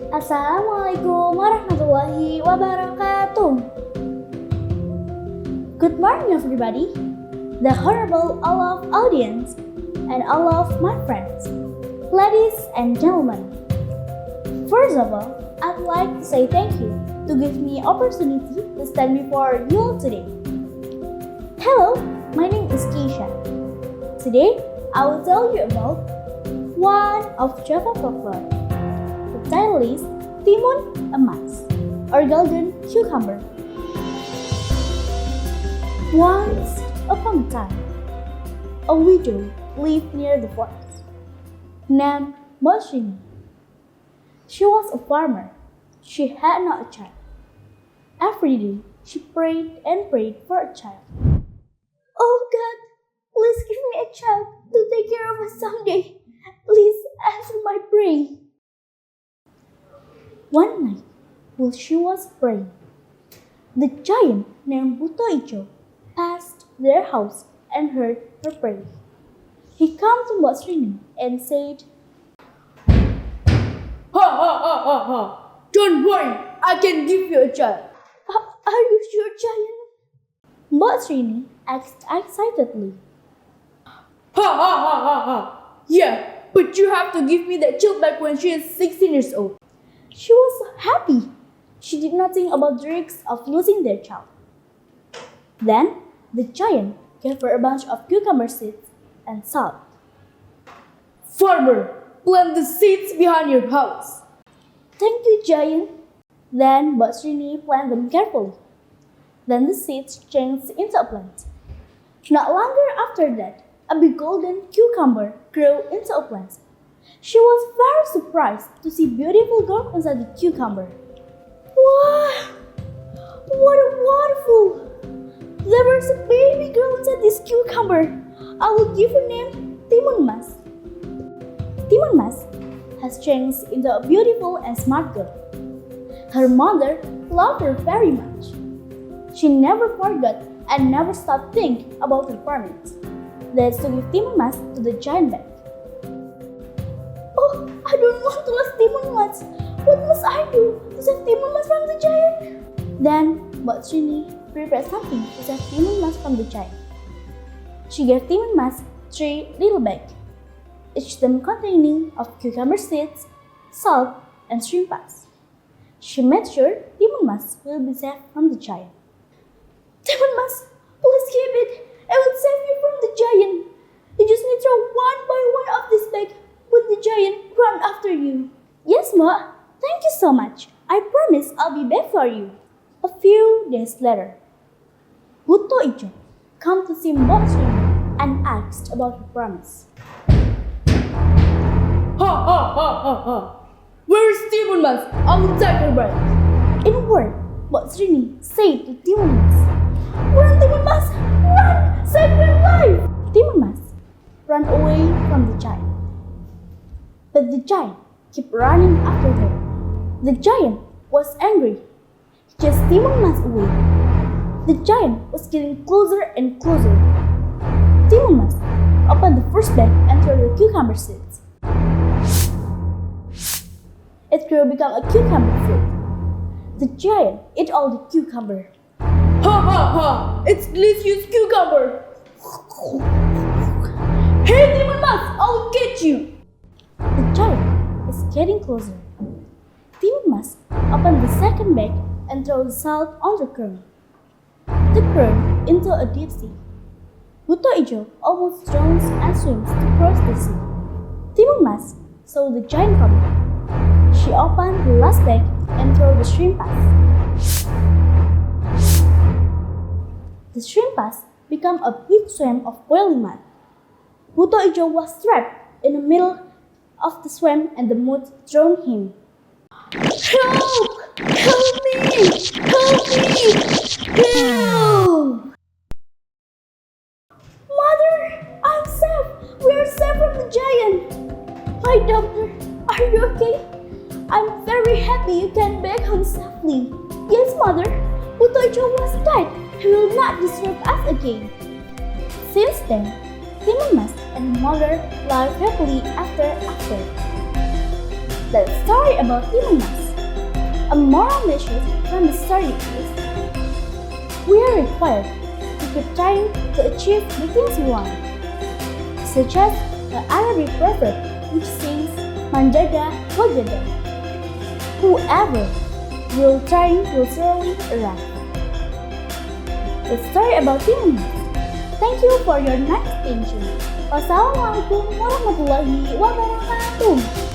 Assalamualaikum warahmatullahi wabarakatuh. Good morning everybody, the honorable all of audience and all of my friends, ladies and gentlemen. First of all, I'd like to say thank you to give me opportunity to stand before you all today. Hello, my name is Keisha. Today, I will tell you about one of Java folklore. The title is Timun, a mouse, or golden cucumber. Once upon a time, a widow lived near the forest, named Moshini. She was a farmer. She had not a child. Every day, she prayed and prayed for a child. Oh God, please give me a child to take care of us someday. Please answer my prayer. One night, while she was praying, the giant named Butoicho passed their house and heard her prayer. He came to Moshini and said, Ha ha ha ha ha! Don't worry, I can give you a child. Are you sure, giant? Moshini asked excitedly. Ha ha ha ha ha! Yeah, but you have to give me that child back when she is 16 years old. She was happy. She did not think about the risks of losing their child. Then the giant gave her a bunch of cucumber seeds and salt. Farmer, plant the seeds behind your house. Thank you, giant. Then Moshini planted them carefully. Then the seeds changed into a plant. Not longer after that, a big golden cucumber grew into a plant. She was very surprised to see beautiful girl inside the cucumber. Wow! What a wonderful! There was a baby girl inside this cucumber. I will give her name Timun. Timun has changed into a beautiful and smart girl. Her mother loved her very much. She never forgot and never stopped thinking about her promise. That's to give Timun to the giant back. Oh, I don't want to lose Timun. What must I do to save Timun from the giant? Then Moshini prepared something to save Timun from the giant. She gave Timun 3 little bags, each of them containing of cucumber seeds, salt, and shrimp paste. She made sure Timun will be saved from the giant. Timun, please keep it. I will save you from the giant. You just need to throw one by one of this bag. Put the giant run after you. Yes, Ma. Thank you so much. I promise I'll be back for you. A few days later, Butoicho came to see Moshini and asked about her promise. Ha ha ha ha ha! Where is Timun? I will take her back. In a word, Moshini said to Timun, Run, Timun, run! Save your life! Timun ran away from the giant. But the giant kept running after her. The giant was angry. He chased Timun away. The giant was getting closer and closer. Timun opened the first bag and threw the cucumber seeds. It grew become a cucumber fruit. The giant ate all the cucumber. Ha ha ha! It's delicious cucumber! Hey Timun, I'll get you! The giant is getting closer. Timun opened the second bag and threw the salt on the current. The current into a deep sea. Butoicho almost drowns and swims to cross the sea. Timun saw the giant coming. She opened the last bag and threw the shrimp paste. The shrimp paste became a big swamp of boiling mud. Butoicho was trapped in the middle of the swamp and the mud drowned him. Help! Help me! Help me! Help! Mother, I'm safe! We're safe from the giant! Hi doctor, are you okay? I'm very happy you came back home safely. Yes, mother, Butoicho was dead. He will not disturb us again. Since then, Timun and her mother lived happily ever after. The story about Timun Mas. A moral message from the story is, we are required to keep trying to achieve the things we want. Such as the Arabic proverb which says, Manjaga wajada. Whoever will try will surely arrive. The story about Timun Mas. Thank you for your nice attention. Wassalamualaikum warahmatullahi wabarakatuh.